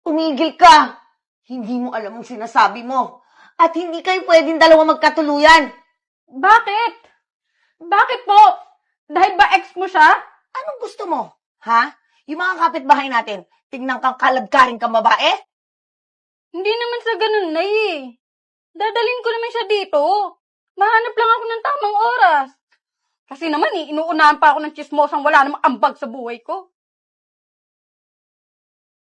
Tumigil ka! Hindi mo alam ang sinasabi mo. At hindi kayo pwedeng dalawa magkatuluyan. Bakit? Bakit po? Dahil ba ex mo siya? Anong gusto mo? Ha? Yung mga kapitbahay natin, tingnan kang kalagkaring kang babae? Hindi naman sa ganun, Nay eh. Dadalhin ko naman siya dito. Mahanap lang ako ng tamang oras. Kasi naman inuunahan pa ako ng chismosang wala namang ambag sa buhay ko.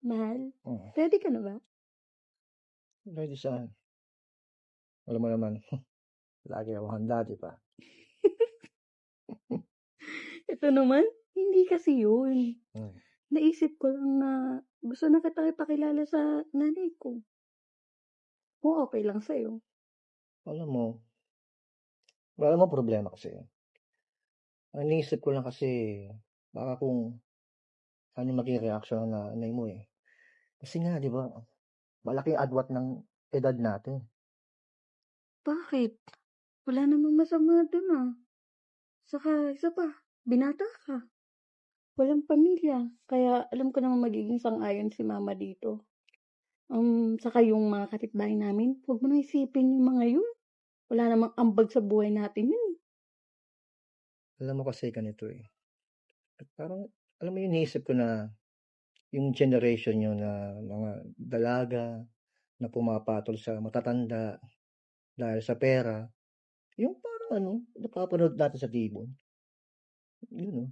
Mahal, ready ka na ba? Ready saan? Alam mo naman, lagi ako handa, di ba? Ito naman, hindi kasi yun. Hmm. Naisip ko lang na gusto na kita ipakilala sa nanay ko. Kung okay lang sa'yo. Alam mo, wala mo problema kasi. Ang iniisip ko lang kasi, baka kung ano maging reaction ng nanay mo eh. Kasi nga, di ba, malaking adwat ng edad natin. Bakit? Wala namang masama dun ah. Saka, isa pa, binata ka. Walang pamilya. Kaya alam ko naman magiging sang-ayon si mama dito. Saka yung mga kapitbahay namin, huwag mo na isipin yung mga yun. Wala namang ambag sa buhay natin yun. Alam mo kasi ganito eh. At parang, alam mo yung iniisip ko na yung generation nyo na mga dalaga na pumapatol sa matatanda dahil sa pera, yung parang napapanood natin sa tibon. Yun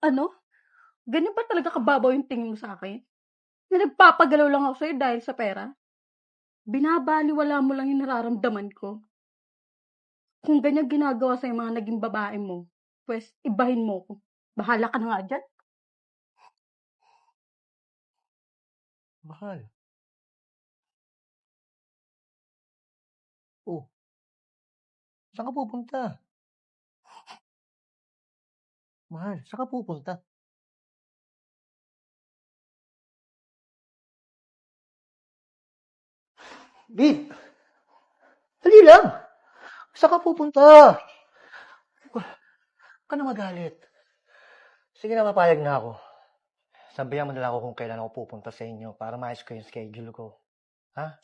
Ano? Ganyan ba talaga kababaw yung tingin mo sa akin? Na nagpapagalaw lang ako sa'yo dahil sa pera? Binabaliwala mo lang yung nararamdaman ko. Kung ganyan ginagawa sa mga naging babae mo, pues ibahin mo ko. Bahala ka na nga dyan. Mahal. Oh, saan ka pupunta? Mahal, saan ka pupunta? Babe, dali lang. Saan ka pupunta? Huwag ka na magalit. Sige na, mapayag na ako. Sabihan mo na lang ako kung kailan ako pupunta sa inyo para maayos ko yung schedule ko. Ha?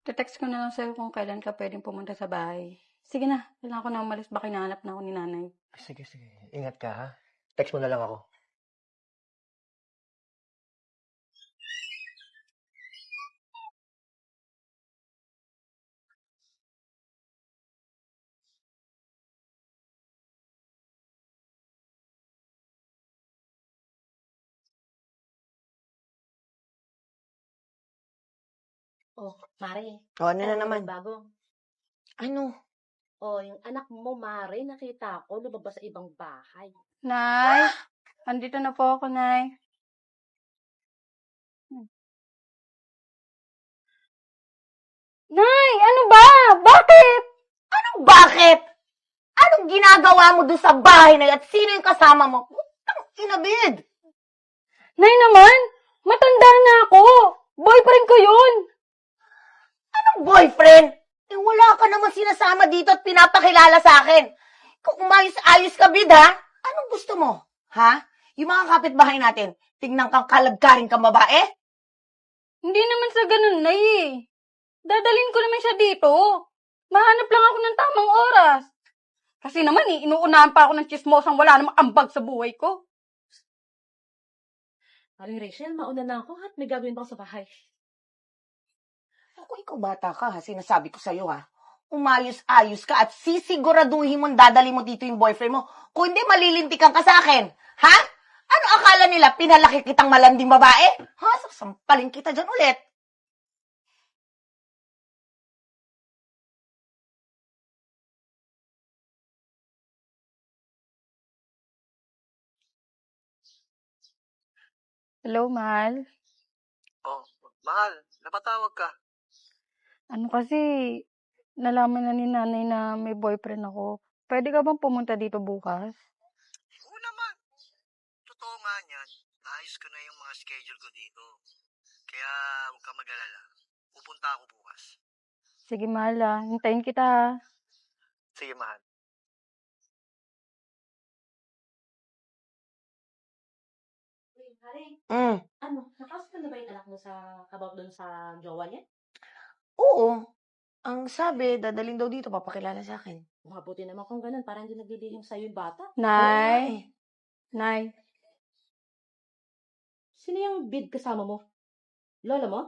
Te-text ko na lang sa'yo kung kailan ka pwedeng pumunta sa bahay. Sige na, kailangan ko na umalis. Baka hinahanap na ako ni nanay. Sige. Ingat ka, ha? Text mo na lang ako. Oh, Mare, O, ano na alam mo naman? yung bago? Ano? Oh, yung anak mo, Mare, nakita ko, lumabas sa ibang bahay. Nay, andito na po ako, Nay. Nay, ano ba? Bakit? Anong bakit? Anong ginagawa mo doon sa bahay na yun? At sino yung kasama mo? Putang inabid! Nay naman, matanda na ako. Boyfriend ko yun. Anong boyfriend? Eh, wala ka naman sinasama dito at pinapakilala sa akin. Kung umayos-ayos ka, bid, ha? Anong gusto mo? Ha? Yung mga kapitbahay natin, tingnan kang kalagkaring kang babae? Hindi naman sa ganun, Nay eh. Dadalhin ko naman siya dito. Mahanap lang ako ng tamang oras. Kasi naman inuunahan pa ako ng chismosang wala namang ambag sa buhay ko. Aling Rachel, mauna na ako at may gagawin pa ako sa bahay. Ako, ikaw bata ka, ha? Sinasabi ko sa'yo, ha? Umayos-ayos ka at sisiguraduhin mo dadali mo dito yung boyfriend mo. Kung hindi, malilintikan ka sa akin. Ha? Ano akala nila? Pinalaki kitang malanding babae? Ha? Sasampalin kita dyan ulit. Hello, mahal. Oh, mahal, napatawag ka. Ano kasi, nalaman na ni nanay na may boyfriend ako. Pwede ka bang pumunta dito bukas? Oo naman. Totoo nga niyan. Naayos ko na yung mga schedule ko dito. Kaya huwag ka mag-alala. Pupunta ako bukas. Sige, mahal ah. Hintayin kita ah. Sige, mahal. Mare, Mm. nakasundo na ba yung anak mo sa about doon sa jowa niya? Oo. Ang sabi, dadaling daw dito, papakilala sa akin. Mabuti naman kung ganun, parang hindi naglilihim sa'yo yung bata. Oo nga Nay, eh. Nay, Sino yung bid kasama mo? Lola mo?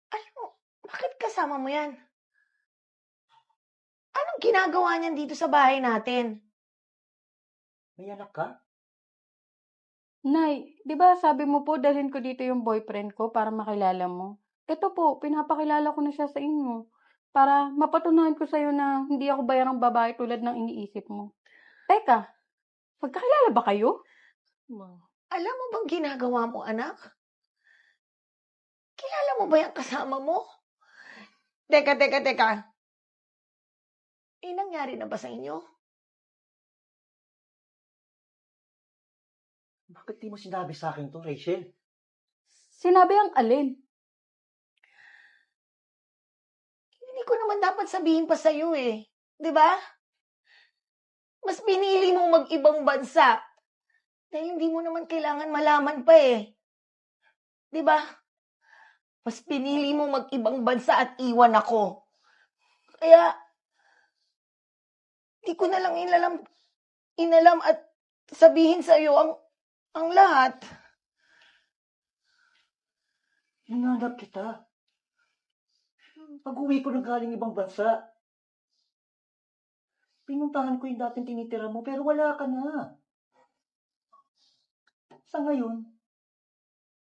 Alam mo, bakit kasama mo yan? Anong ginagawa niyan dito sa bahay natin? May anak ka? Nay, di ba sabi mo po dalhin ko dito yung boyfriend ko para makilala mo? Ito po, pinapakilala ko na siya sa inyo. Para mapatunayan ko sa'yo na hindi ako bayarang babae tulad ng iniisip mo. Teka, magkakilala ba kayo? Alam mo bang ginagawa mo, anak? Kilala mo ba yung kasama mo? Teka. Nangyari na ba sa inyo? Bakit di mo sinabi sa akin to, Rachel? Sinabi ang alin? Hindi ko naman dapat sabihin pa sa'yo eh. Di ba? Mas pinili mo mag-ibang bansa. Dahil hindi mo naman kailangan malaman pa eh. Di ba? Mas pinili mo mag-ibang bansa at iwan ako. Kaya, di ko na lang inalam at sabihin sa'yo ang lahat. Hinanap kita. Pag-uwi ko ng galing ibang bansa, pinuntahan ko yung dating tinitira mo, pero wala ka na. Sa ngayon,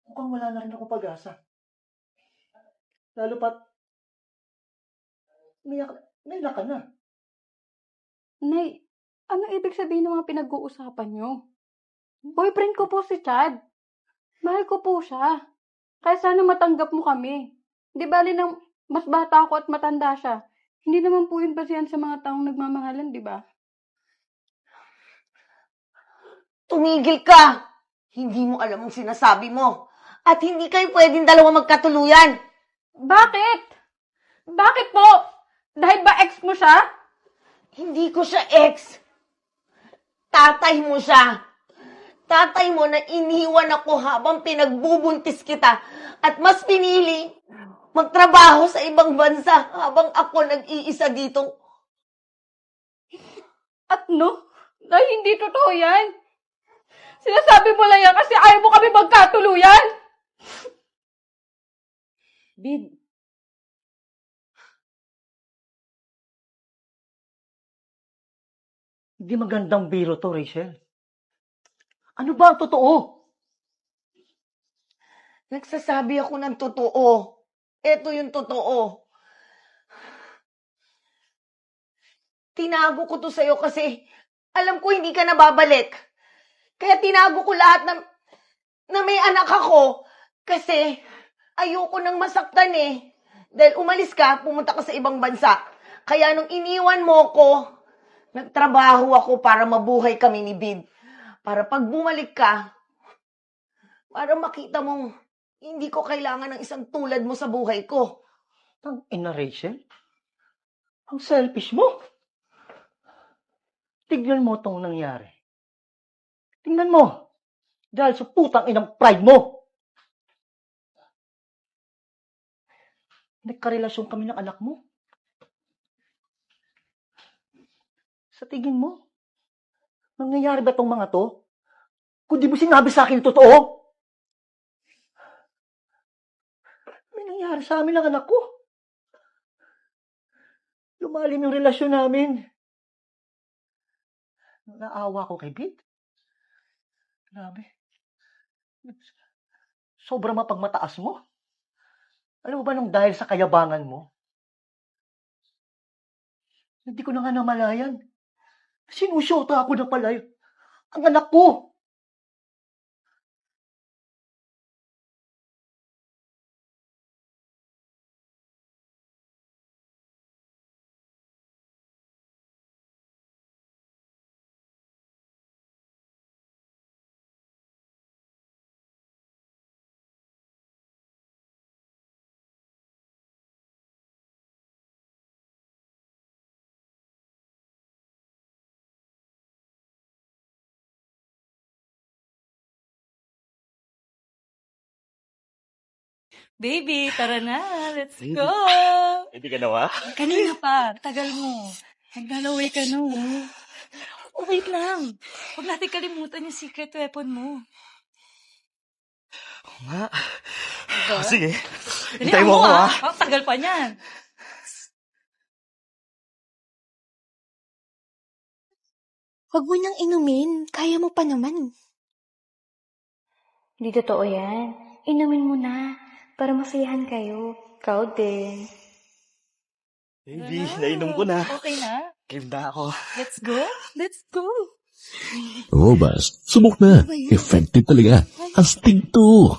mukhang wala na rin ako pag-asa. Lalo pat, may ka na. Nay, ano ibig sabihin ng mga pinag-uusapan nyo? Boyfriend ko po si Chad. Mahal ko po siya. Kaya sana matanggap mo kami. Di bali nang mas bata ako at matanda siya. Hindi naman po yun basihan sa mga taong nagmamahalan, di ba? Tumigil ka! Hindi mo alam ang sinasabi mo. At hindi kayo pwedeng dalawa magkatuluyan. Bakit? Bakit po? Dahil ba ex mo siya? Hindi ko siya ex. Tatay mo siya. Tatay mo na iniwan ako habang pinagbubuntis kita at mas pinili magtrabaho sa ibang bansa habang ako nag-iisa dito. At no? Ay, hindi totoo yan. Sinasabi mo lang yan kasi ayaw mo kami magkatuluyan. Bid, Hindi magandang biro to, Rachel. Ano ba ang totoo? Nagsasabi ako ng totoo. Ito yung totoo. Tinago ko to sa'yo kasi alam ko hindi ka nababalik. Kaya tinago ko lahat na may anak ako kasi ayoko nang masaktan eh. Dahil umalis ka, pumunta ka sa ibang bansa. Kaya nung iniwan mo ko, nagtrabaho ako para mabuhay kami ni Bid. Para pag bumalik ka, para makita mong hindi ko kailangan ng isang tulad mo sa buhay ko. Ang ina, Rachel? Ang selfish mo. Tignan mo itong nangyari. Tingnan mo. Dahil sa putang inang pride mo. Nagkarelasyon kami ng anak mo. Sa tingin mo, nangyayari ba itong mga to? Kung di mo sinabi sa akin totoo, may nangyari sa amin ng anak ko. Lumalim yung relasyon namin. Naawa ko kay Bid. Grabe. Sobrang mapagmataas mo. Alam mo ba nung dahil sa kayabangan mo, hindi ko na nga namalayan. Sinusyota ako na pala ang anak ko. Baby, tara na. Let's go. Hindi ka nawa? Kanina pa. Tagal mo. Naglalaway ka na. Oh, wait lang. Huwag natin kalimutan yung secret weapon mo. Nga. Diba? Sige. Dali, Hintayin mo ako, ha? Ang tagal pa niyan. Huwag mo nang inumin. Kaya mo pa naman. Hindi totoo yan. Inumin mo na. Para masayahan kayo. Ikaw din. Baby, nainom ko na. Okay na? Game na ako. Let's go? Let's go. Robust. Subok na. Effective talaga. Astig to.